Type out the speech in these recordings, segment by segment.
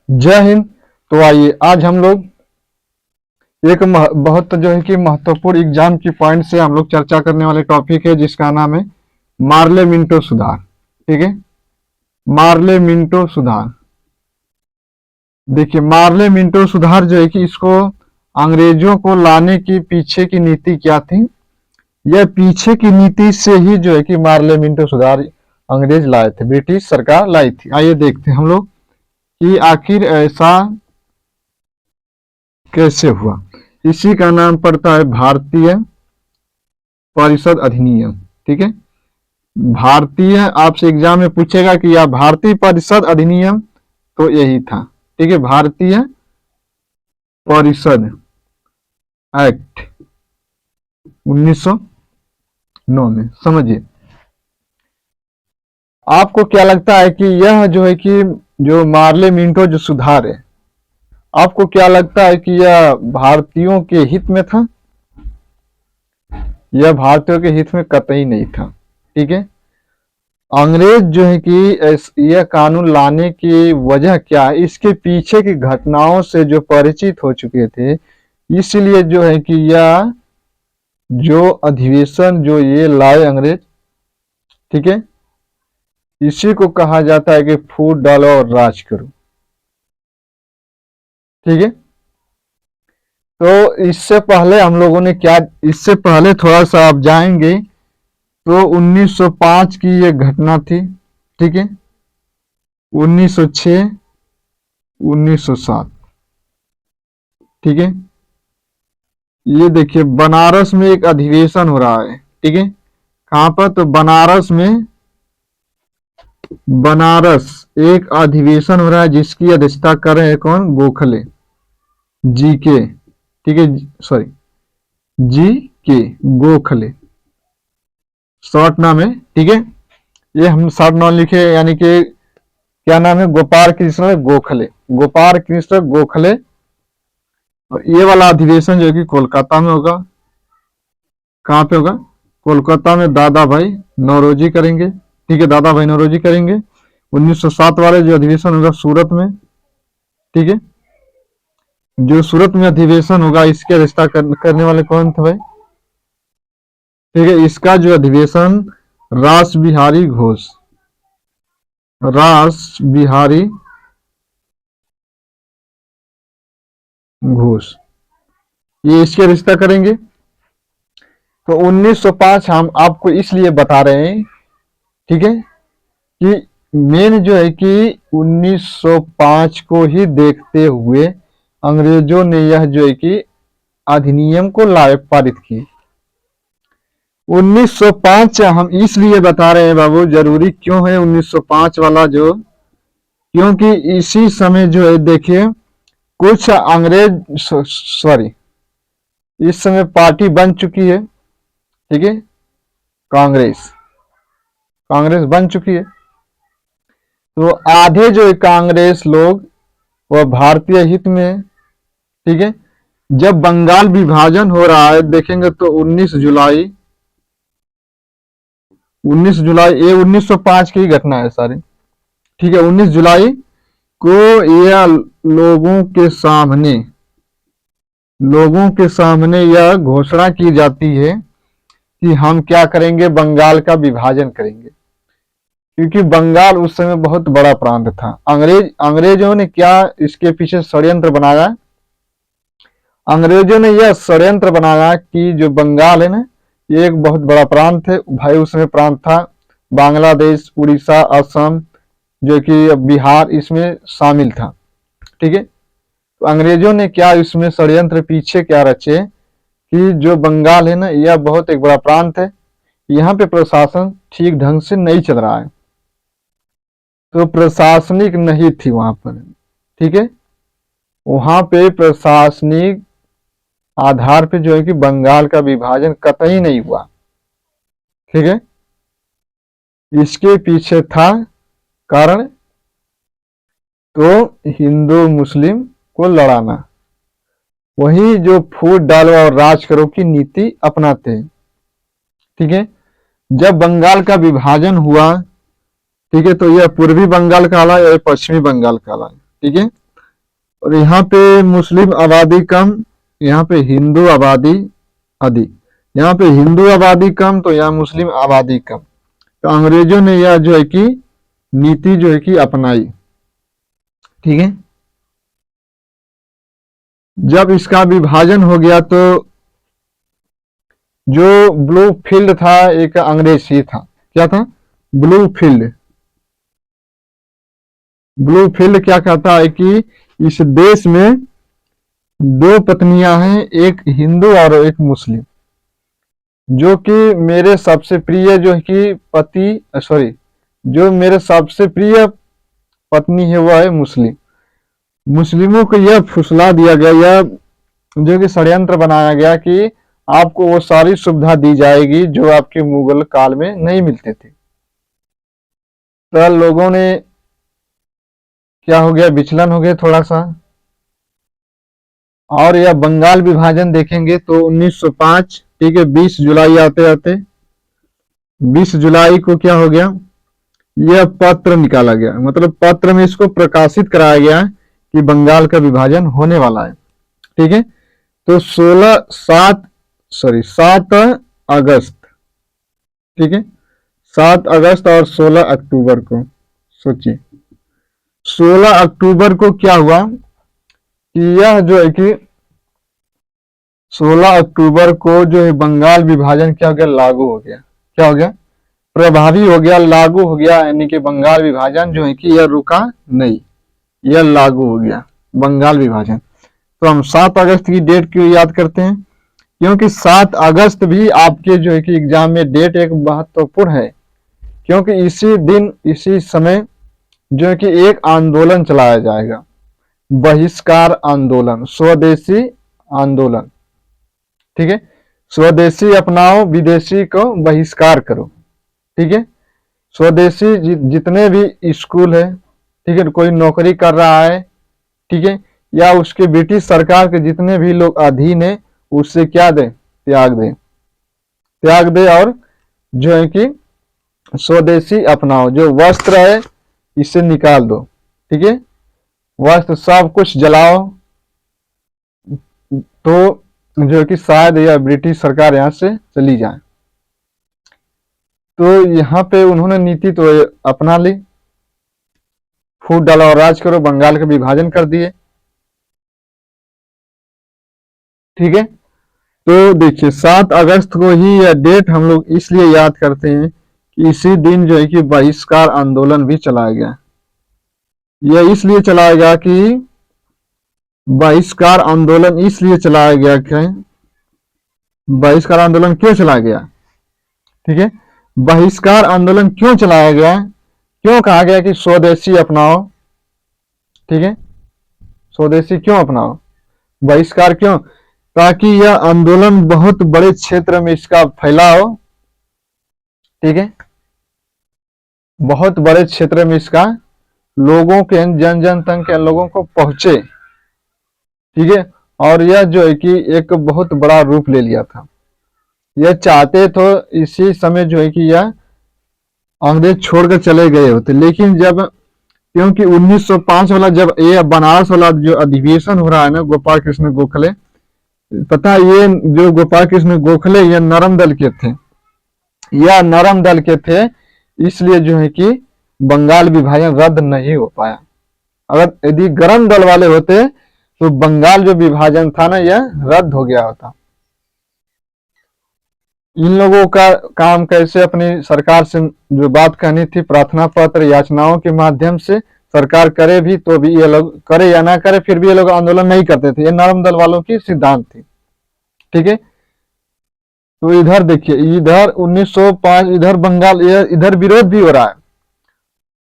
जय हिंद। तो आइए आज हम लोग एक बहुत जो है कि महत्वपूर्ण एग्जाम की पॉइंट से हम लोग चर्चा करने वाले टॉपिक है जिसका नाम है मार्ले मिंटो सुधार। ठीक है, मार्ले मिंटो सुधार। देखिए मार्ले मिंटो सुधार जो है कि इसको अंग्रेजों को लाने की पीछे की नीति क्या थी, यह पीछे की नीति से ही जो है कि मार्ले मिंटो सुधार अंग्रेज लाए थे, ब्रिटिश सरकार लाई थी। आइए देखते हैं हम लोग कि आखिर ऐसा कैसे हुआ। इसी का नाम पड़ता है भारतीय परिषद अधिनियम। ठीक है, भारतीय, आपसे एग्जाम में पूछेगा कि यह भारतीय परिषद अधिनियम, तो यही था। ठीक है, भारतीय परिषद एक्ट 1909 में। समझिए, आपको क्या लगता है कि यह जो है कि जो मार्ले मिंटो जो सुधार है, आपको क्या लगता है कि यह भारतीयों के हित में था? यह भारतीयों के हित में कतई नहीं था। ठीक है, अंग्रेज जो है कि यह कानून लाने की वजह क्या है, इसके पीछे की घटनाओं से जो परिचित हो चुके थे, इसलिए जो है कि यह जो अधिवेशन जो ये लाए अंग्रेज, ठीक है, इसी को कहा जाता है कि फूट डालो और राज करो। ठीक है, तो इससे पहले हम लोगों ने क्या, इससे पहले थोड़ा सा आप जाएंगे तो 1905 की ये घटना थी। ठीक है, 1906, 1907। ठीक है, ये देखिए बनारस में एक अधिवेशन हो रहा है। ठीक है, कहां पर? तो बनारस में, बनारस एक अधिवेशन हो रहा है जिसकी अध्यक्षता कर रहे हैं कौन? गोखले जी के। ठीक है, सॉरी, जी के गोखले, शॉर्ट नाम है। ठीक है, ये हम शॉर्ट नाम लिखे, यानी कि क्या नाम है? गोपाल कृष्ण गोखले, गोपाल कृष्ण गोखले। और ये वाला अधिवेशन जो है कि कोलकाता में होगा। कहाँ पे होगा? कोलकाता में दादा भाई नौरोजी करेंगे। ठीक है, दादा भाई नौरोजी करेंगे। 1907 वाले जो अधिवेशन होगा सूरत में। ठीक है, जो सूरत में अधिवेशन होगा इसकी अध्यक्षता करने वाले कौन थे भाई? ठीक है, इसका जो अधिवेशन रास बिहारी घोष, रास बिहारी घोष, ये इसकी अध्यक्षता करेंगे। तो 1905 हम आपको इसलिए बता रहे हैं, ठीक है, कि मेन जो है कि 1905 को ही देखते हुए अंग्रेजों ने यह जो है कि अधिनियम को पारित की। 1905 हम इसलिए बता रहे हैं बाबू, जरूरी क्यों है 1905 वाला जो, क्योंकि इसी समय जो है देखिए कुछ अंग्रेज, सॉरी, इस समय पार्टी बन चुकी है। ठीक है, कांग्रेस, कांग्रेस बन चुकी है। तो आधे जो है कांग्रेस लोग वह भारतीय हित में। ठीक है, जब बंगाल विभाजन हो रहा है देखेंगे तो 19 जुलाई, 19 जुलाई, ये 1905 की घटना है सारी। ठीक है, 19 जुलाई को यह लोगों के सामने यह घोषणा की जाती है कि हम क्या करेंगे, बंगाल का विभाजन करेंगे। क्योंकि बंगाल उस समय बहुत बड़ा प्रांत था। अंग्रेजों ने क्या इसके पीछे षड्यंत्र बनाया? अंग्रेजों ने यह षड्यंत्र बनाया कि जो बंगाल है ना, ये एक बहुत बड़ा प्रांत है भाई। उसमें प्रांत था बांग्लादेश, उड़ीसा, असम, जो कि बिहार इसमें शामिल था। ठीक है, तो अंग्रेजों ने क्या इसमें षड्यंत्र पीछे क्या रचे कि जो बंगाल है ना, यह बहुत एक बड़ा प्रांत है, यहाँ पे प्रशासन ठीक ढंग से नहीं चल रहा है, तो प्रशासनिक नहीं थी वहां पर। ठीक है, वहां पे प्रशासनिक आधार पे जो है कि बंगाल का विभाजन कतई नहीं हुआ। ठीक है, इसके पीछे था कारण, तो हिंदू मुस्लिम को लड़ाना, वही जो फूट डालो और राज करो की नीति अपनाते हैं। ठीक है, जब बंगाल का विभाजन हुआ, ठीक है, तो यह पूर्वी बंगाल कहलाया, यह पश्चिमी बंगाल कहलाया। ठीक है, और यहाँ पे मुस्लिम आबादी कम, यहाँ पे हिंदू आबादी अधिक। यहाँ पे हिंदू आबादी कम तो यहाँ मुस्लिम आबादी कम। तो अंग्रेजों ने यह जो है कि नीति जो है कि अपनाई। ठीक है, जब इसका विभाजन हो गया तो जो ब्लू फील्ड था एक अंग्रेज ही था। क्या था? Blue field. ब्लू फील्ड क्या कहता है कि इस देश में दो पत्नियां हैं, एक हिंदू और एक मुस्लिम, जो कि मेरे सबसे प्रिय जो है कि जो मेरे सबसे प्रिय पत्नी है वह है मुस्लिम। मुस्लिमों को यह फुसला दिया गया, यह जो कि षड्यंत्र बनाया गया कि आपको वो सारी सुविधा दी जाएगी जो आपके मुगल काल में नहीं मिलते थे। तो लोगों ने क्या हो गया, विचलन हो गया थोड़ा सा। और यह बंगाल विभाजन देखेंगे तो 1905, ठीक है, 20 जुलाई आते आते 20 जुलाई को क्या हो गया, यह पत्र निकाला गया। मतलब पत्र में इसको प्रकाशित कराया गया कि बंगाल का विभाजन होने वाला है। ठीक है, तो 7 अगस्त, ठीक है, 7 अगस्त और 16 अक्टूबर को, सोचिए 16 अक्टूबर को क्या हुआ कि यह जो है कि 16 अक्टूबर को जो है बंगाल विभाजन क्या हो गया, लागू हो गया। क्या हो गया? प्रभावी हो गया, लागू हो गया। यानी कि बंगाल विभाजन जो है कि यह रुका नहीं, यह लागू हो गया बंगाल विभाजन। तो हम 7 अगस्त की डेट क्यों याद करते हैं? क्योंकि 7 अगस्त भी आपके जो है कि एग्जाम में डेट एक महत्वपूर्ण है, क्योंकि इसी दिन इसी समय जो है कि एक आंदोलन चलाया जाएगा, बहिष्कार आंदोलन, स्वदेशी आंदोलन। ठीक है, स्वदेशी अपनाओ, विदेशी को बहिष्कार करो। ठीक है, स्वदेशी जितने भी स्कूल है, ठीक है, कोई नौकरी कर रहा है, ठीक है, या उसके ब्रिटिश सरकार के जितने भी लोग अधीन है, उससे क्या दे, त्याग दे, त्याग दे। और जो है कि स्वदेशी अपनाओ, जो वस्त्र है इसे निकाल दो। ठीक है, वस्त्र सब कुछ जलाओ, तो जो है कि शायद यह ब्रिटिश सरकार यहाँ से चली जाए। तो यहाँ पे उन्होंने नीति तो अपना ली, फूट डाला और राज करो, बंगाल का विभाजन कर दिए। ठीक है, तो देखिए 7 अगस्त को ही यह डेट हम लोग इसलिए याद करते हैं कि इसी दिन जो है कि बहिष्कार आंदोलन भी चलाया गया। यह इसलिए चलाया गया कि बहिष्कार आंदोलन इसलिए चलाया गया कि बहिष्कार आंदोलन क्यों चलाया गया? ठीक है, बहिष्कार आंदोलन क्यों चलाया गया, क्यों कहा गया कि स्वदेशी अपनाओ? ठीक है, स्वदेशी क्यों अपनाओ, बहिष्कार क्यों? ताकि यह आंदोलन बहुत बड़े क्षेत्र में इसका फैलाव, ठीक है, बहुत बड़े क्षेत्र में इसका लोगों के जन जन तक के लोगों को पहुंचे। ठीक है, और यह जो है कि एक बहुत बड़ा रूप ले लिया था। यह चाहते तो इसी समय जो है कि यह अंग्रेज छोड़कर चले गए होते, लेकिन जब क्योंकि 1905 वाला जब ये बनारस वाला जो अधिवेशन हो रहा है ना, गोपाल कृष्ण गोखले, पता है ये जो गोपाल कृष्ण गोखले ये नरम दल के थे, यह नरम दल के थे, इसलिए जो है कि बंगाल विभाजन रद्द नहीं हो पाया। अगर यदि गरम दल वाले होते तो बंगाल जो विभाजन था ना यह रद्द हो गया होता। इन लोगों का काम कैसे अपनी सरकार से जो बात कहनी थी, प्रार्थना पत्र याचनाओं के माध्यम से, सरकार करे भी तो भी ये लोग करे या ना करे फिर भी ये लोग आंदोलन नहीं करते थे। ये नरम दल वालों की सिद्धांत थी। ठीक है, तो इधर देखिए, इधर 1905 इधर बंगाल, इधर विरोध भी हो रहा है,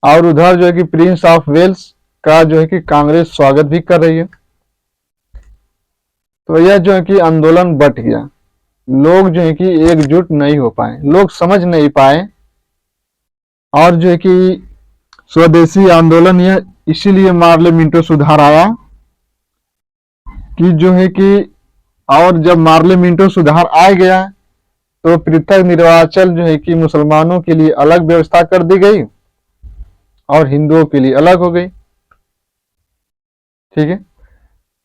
और उधर जो है कि प्रिंस ऑफ वेल्स का जो है कि कांग्रेस स्वागत भी कर रही है। तो यह जो है कि आंदोलन बट गया, लोग जो है कि एकजुट नहीं हो पाए, लोग समझ नहीं पाए, और जो है कि स्वदेशी आंदोलन यह इसीलिए मार्ले मिंटो सुधार आया कि जो है कि, और जब मार्ले मिंटो सुधार आ गया तो पृथक निर्वाचन जो है कि मुसलमानों के लिए अलग व्यवस्था कर दी गई और हिंदुओं के लिए अलग हो गई। ठीक है,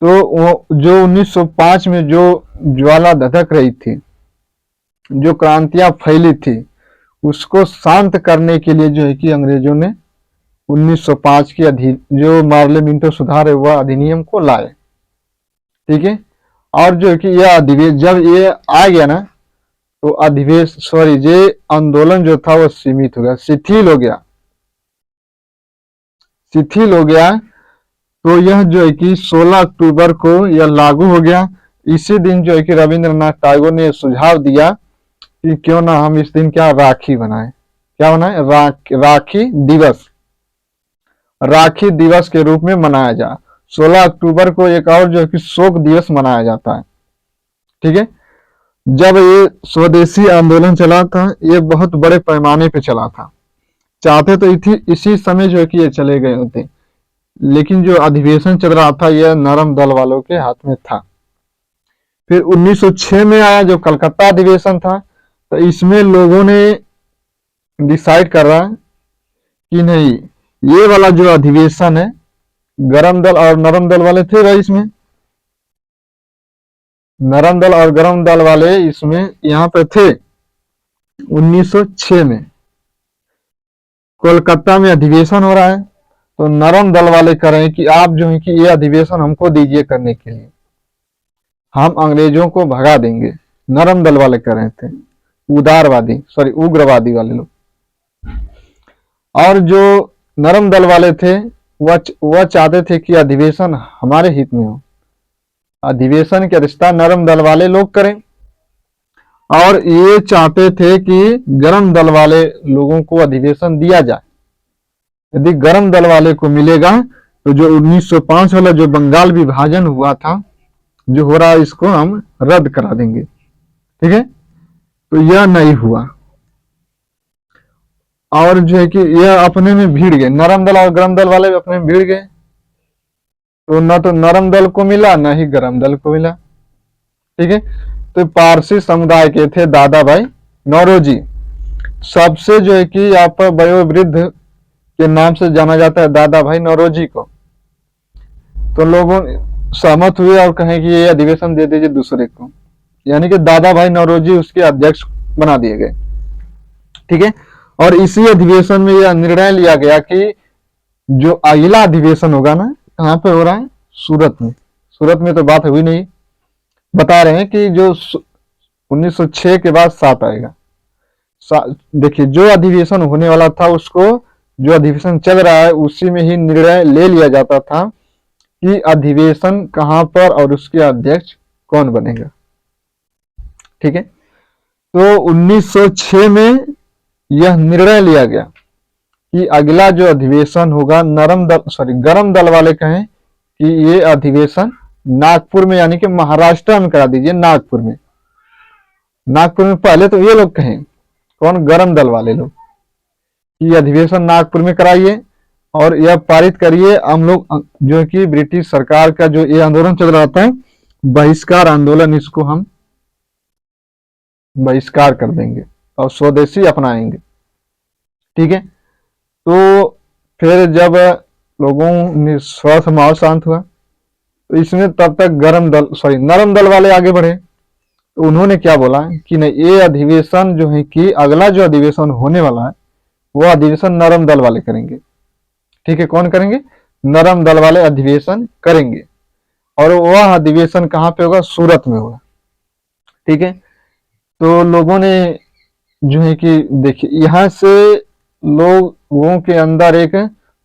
तो वो जो 1905 में जो ज्वाला धधक रही थी, जो क्रांतियां फैली थी, उसको शांत करने के लिए जो है कि अंग्रेजों ने 1905 की जो मार्ले मिंटो सुधार है वह अधिनियम को लाए। ठीक है। और जो है कि यह अधिवेशन जब ये आ गया ना, तो ये आंदोलन जो था वो सीमित हो गया, शिथिल हो गया। तो यह जो है कि 16 अक्टूबर को यह लागू हो गया। इसी दिन जो है कि रविंद्रनाथ टैगोर ने सुझाव दिया कि क्यों ना हम इस दिन क्या राखी बनाएं, क्या बनाएं, राखी दिवस के रूप में मनाया जाए। 16 अक्टूबर को एक और जो है कि शोक दिवस मनाया जाता है। ठीक है। जब ये स्वदेशी आंदोलन चला था, ये बहुत बड़े पैमाने पे चला था। चाहते तो इसी समय जो है कि ये चले गए होते, लेकिन जो अधिवेशन चल रहा था यह नरम दल वालों के हाथ में था। फिर 1906 में आया जो कलकत्ता अधिवेशन था, तो इसमें लोगों ने डिसाइड कर रहा कि नहीं, ये वाला जो अधिवेशन है, गरम दल और नरम दल वाले थे भाई इसमें, नरम दल और गरम दल वाले इसमें यहाँ पे थे। 1906 में कोलकाता में अधिवेशन हो रहा है, तो नरम दल वाले कह रहे हैं कि आप जो है कि ये अधिवेशन हमको दीजिए करने के लिए, हम अंग्रेजों को भगा देंगे। नरम दल वाले कह रहे थे, उग्रवादी वाले लोग। और जो नरम दल वाले थे वह चाहते थे कि अधिवेशन हमारे हित में हो, अधिवेशन का रिश्ता नरम दल वाले लोग करें। और ये चाहते थे कि गरम दल वाले लोगों को अधिवेशन दिया जाए। यदि गरम दल वाले को मिलेगा तो जो 1905 वाला जो बंगाल विभाजन हुआ था, जो हो रहा है, इसको हम रद्द करा देंगे। ठीक है। तो यह नहीं हुआ, और जो है कि यह अपने में भिड़ गए, नरम दल और गरम दल वाले अपने में भिड़ गए। तो न तो नरम दल को मिला, न ही गरम दल को मिला। ठीक है। तो पारसी समुदाय के थे दादा भाई नौरोजी, सबसे जो है कि यहाँ पर वयोवृद्ध के नाम से जाना जाता है दादा भाई नौरोजी को। तो लोगों सहमत हुए और कहें कि ये अधिवेशन दे दीजिए दूसरे को, यानी कि दादा भाई नौरोजी उसके अध्यक्ष बना दिए गए। ठीक है। और इसी अधिवेशन में यह निर्णय लिया गया कि जो अगला अधिवेशन होगा ना, कहाँ पे हो रहा है, सूरत में तो बात हुई नहीं, बता रहे हैं कि जो 1906 के बाद 7 आएगा। देखिए, जो अधिवेशन होने वाला था उसको, जो अधिवेशन चल रहा है उसी में ही निर्णय ले लिया जाता था कि अधिवेशन कहां पर और उसके अध्यक्ष कौन बनेगा। ठीक है। तो 1906 में यह निर्णय लिया गया कि अगला जो अधिवेशन होगा, गरम दल वाले कहें कि ये अधिवेशन नागपुर में, यानी कि महाराष्ट्र में करा दीजिए। नागपुर में पहले तो ये लोग कहें, कौन, गरम दल वाले लोग, कि अधिवेशन नागपुर में कराइए और यह पारित करिए। हम लोग जो कि ब्रिटिश सरकार का जो ये आंदोलन चल रहा था, बहिष्कार आंदोलन, इसको हम बहिष्कार कर देंगे और स्वदेशी अपनाएंगे। ठीक है। तो फिर जब लोगों ने स्वार्थ माहौल शांत हुआ, तो इसमें तब तक नरम दल वाले आगे बढ़े। तो उन्होंने क्या बोला कि नहीं, ये अधिवेशन जो है कि अगला जो अधिवेशन होने वाला है वो अधिवेशन नरम दल वाले करेंगे। ठीक है। कौन करेंगे, नरम दल वाले अधिवेशन करेंगे, और वह अधिवेशन कहाँ पे होगा, सूरत में होगा। ठीक है। तो लोगों ने जो है कि देखिए, यहाँ से लोगों के अंदर एक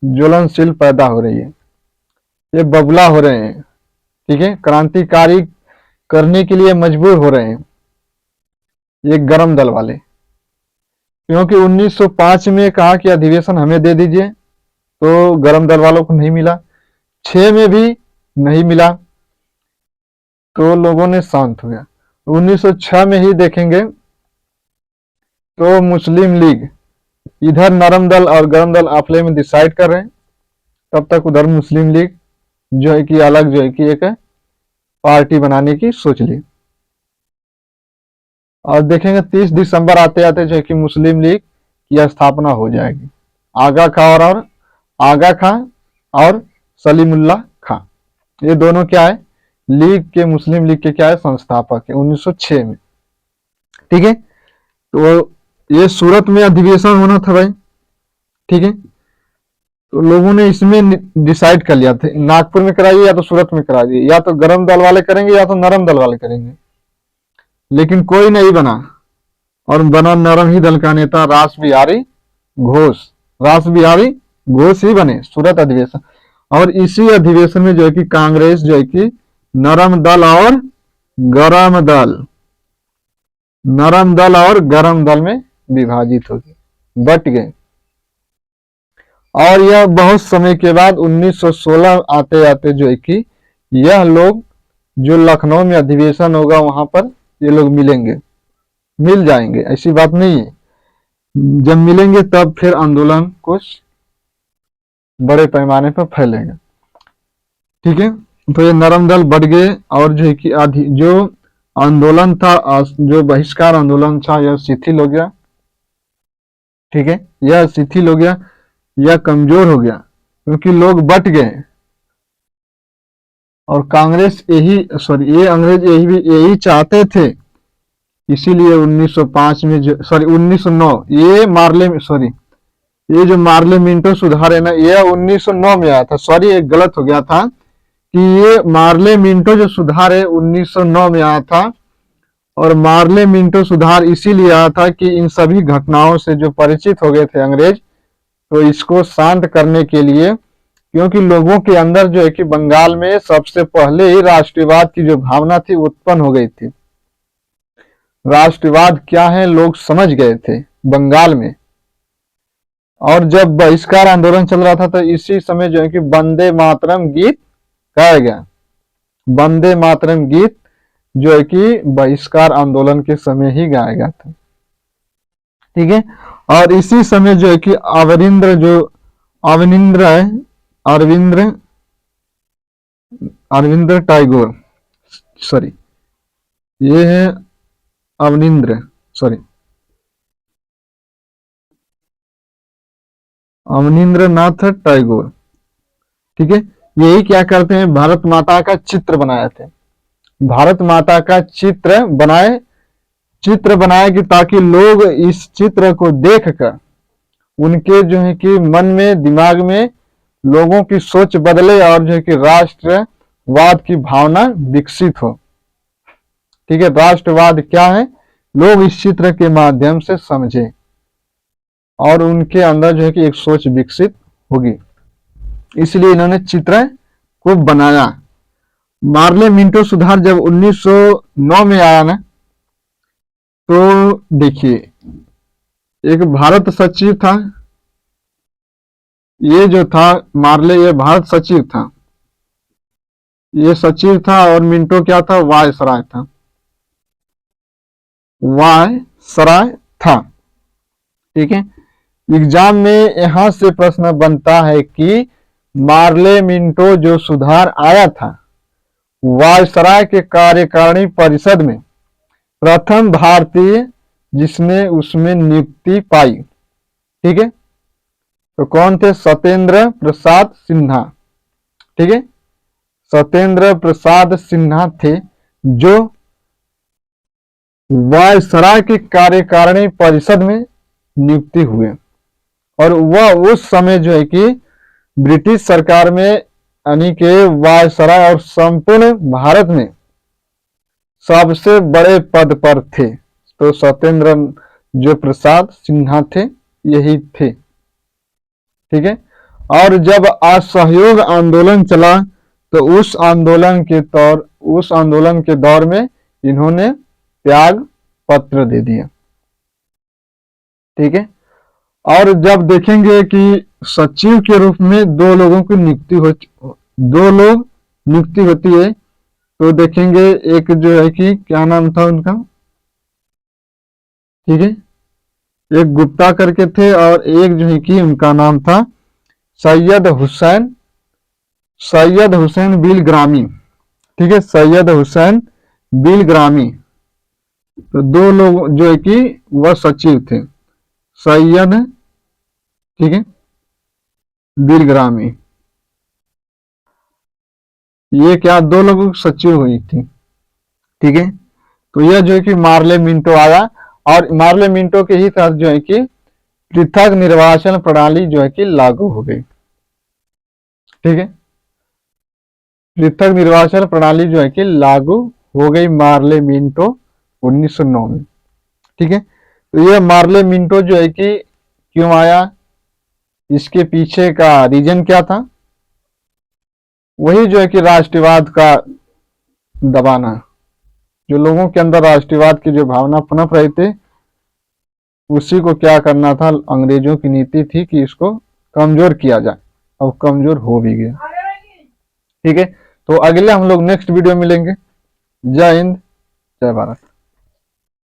ज्वलनशील पैदा हो रही है, ये बबला हो रहे हैं। ठीक है। क्रांतिकारी करने के लिए मजबूर हो रहे हैं ये गरम दल वाले, क्योंकि 1905 में कहा कि अधिवेशन हमें दे दीजिए, तो गरम दल वालों को नहीं मिला। 6 में भी नहीं मिला, तो लोगों ने शांत हो गया। 1906 में ही देखेंगे तो मुस्लिम लीग, इधर नरम दल और गरम दल आपले में डिसाइड कर रहे हैं, तब तक उधर मुस्लिम लीग जो है कि अलग जो है कि एक पार्टी बनाने की सोच ली। और देखेंगे 30 दिसंबर आते आते जो है कि मुस्लिम लीग की स्थापना हो जाएगी। आगा खां और सलीमुल्लाह खां, ये दोनों क्या है, लीग के, मुस्लिम लीग के क्या है, संस्थापक है 1906 में। ठीक है, तो ये सूरत में अधिवेशन होना था भाई। ठीक है, तो लोगों ने इसमें डिसाइड कर लिया था, नागपुर में कराइए या तो सूरत में कराइए, या तो गरम दल वाले करेंगे या तो नरम दल वाले करेंगे, लेकिन कोई नहीं बना, और बना नरम ही दल का नेता रास बिहारी घोष। रास बिहारी घोष ही बने सूरत अधिवेशन। और इसी अधिवेशन में जो है कि कांग्रेस जो है कि नरम दल और गरम दल, नरम दल और गरम दल में विभाजित हो गए, बट गए। और यह बहुत समय के बाद 1916 आते आते जो है कि यह लोग जो लखनऊ में अधिवेशन होगा वहां पर ये लोग मिलेंगे, मिल जाएंगे, ऐसी बात नहीं है। जब मिलेंगे तब फिर आंदोलन कुछ बड़े पैमाने पर फैलेगा। ठीक है, तो ये नरम दल बढ़ गए, और जो है कि जो आंदोलन था, जो बहिष्कार आंदोलन था, यह शिथिल हो गया। ठीक है, यह शिथिल हो गया, यह कमजोर हो गया, क्योंकि लोग बट गए। और कांग्रेस ये अंग्रेज यही चाहते थे, इसीलिए 1905 में 1909 ये जो मार्ले मिंटो सुधार है ना, ये 1909 में आया था। ये गलत हो गया था कि ये मार्ले मिंटो जो सुधार है 1909 में आया था। और मार्ले मिंटो सुधार इसीलिए आया था कि इन सभी घटनाओं से जो परिचित हो गए थे अंग्रेज, तो इसको शांत करने के लिए, क्योंकि लोगों के अंदर जो है कि बंगाल में सबसे पहले ही राष्ट्रवाद की जो भावना थी उत्पन्न हो गई थी। राष्ट्रवाद क्या है लोग समझ गए थे बंगाल में। और जब बहिष्कार आंदोलन चल रहा था तो इसी समय जो है कि वंदे मातरम गीत गाया गया। वंदे मातरम गीत जो है कि बहिष्कार आंदोलन के समय ही गाया गया था। ठीक है, और इसी समय जो है कि अरविंद्र टैगोर, सॉरी ये है अवनींद्रनाथ टैगोर। ठीक है, यही क्या करते हैं, भारत माता का चित्र बनाए थे। भारत माता का चित्र बनाए कि ताकि लोग इस चित्र को देखकर उनके जो है कि मन में, दिमाग में लोगों की सोच बदले, और जो है कि राष्ट्रवाद की भावना विकसित हो। ठीक है, राष्ट्रवाद क्या है लोग इस चित्र के माध्यम से समझे, और उनके अंदर जो है कि एक सोच विकसित होगी, इसलिए इन्होंने चित्र को बनाया। मार्ले मिंटो सुधार जब 1909 में आया ना, तो देखिए एक भारत सचिव था, ये जो था मार्ले, ये भारत सचिव था, ये सचिव था, और मिंटो क्या था, वायसराय था, वायसराय था। ठीक है, एग्जाम में यहां से प्रश्न बनता है कि मार्ले मिंटो जो सुधार आया था वायसराय के कार्यकारिणी परिषद में, प्रथम भारतीय जिसने उसमें नियुक्ति पाई। ठीक है, तो कौन थे, सत्येंद्र प्रसाद सिन्हा। ठीक है, सत्येंद्र प्रसाद सिन्हा थे जो वायसराय के कार्यकारिणी परिषद में नियुक्ति हुए। और वह उस समय जो है कि ब्रिटिश सरकार में, यानी कि वायसराय और संपूर्ण भारत में सबसे बड़े पद पर थे। तो सत्येंद्र जो प्रसाद सिन्हा थे यही थे। ठीक है, और जब असहयोग आंदोलन चला तो उस आंदोलन के दौर में इन्होंने त्याग पत्र दे दिया। ठीक है, और जब देखेंगे कि सचिव के रूप में दो लोग नियुक्ति होती है, तो देखेंगे एक जो है कि क्या नाम था उनका, ठीक है, एक गुप्ता करके थे, और एक जो है कि उनका नाम था सैयद हुसैन बिलग्रामी। ठीक है, सैयद हुसैन बिलग्रामी। तो दो लोग जो है कि वह सचिव थे, सैयद, ठीक है, बिलग्रामी। ये क्या, दो लोगों की सचिव हुई थी। ठीक है, तो यह जो है कि मार्ले मिंटो आया, और मार्ले मिंटो के ही तहत जो है कि पृथक निर्वाचन प्रणाली जो है कि लागू हो गई। ठीक है, पृथक निर्वाचन प्रणाली जो है कि लागू हो गई मार्ले मिंटो 1909 में। ठीक है, तो यह मार्ले मिंटो जो है कि क्यों आया, इसके पीछे का रीजन क्या था, वही जो है कि राष्ट्रवाद का दबाना, जो लोगों के अंदर राष्ट्रवाद की जो भावना पनप रही थी, उसी को क्या करना था, अंग्रेजों की नीति थी कि इसको कमजोर किया जाए, अब कमजोर हो भी गया। ठीक है, तो अगले हम लोग नेक्स्ट वीडियो मिलेंगे। जय हिंद, जय भारत।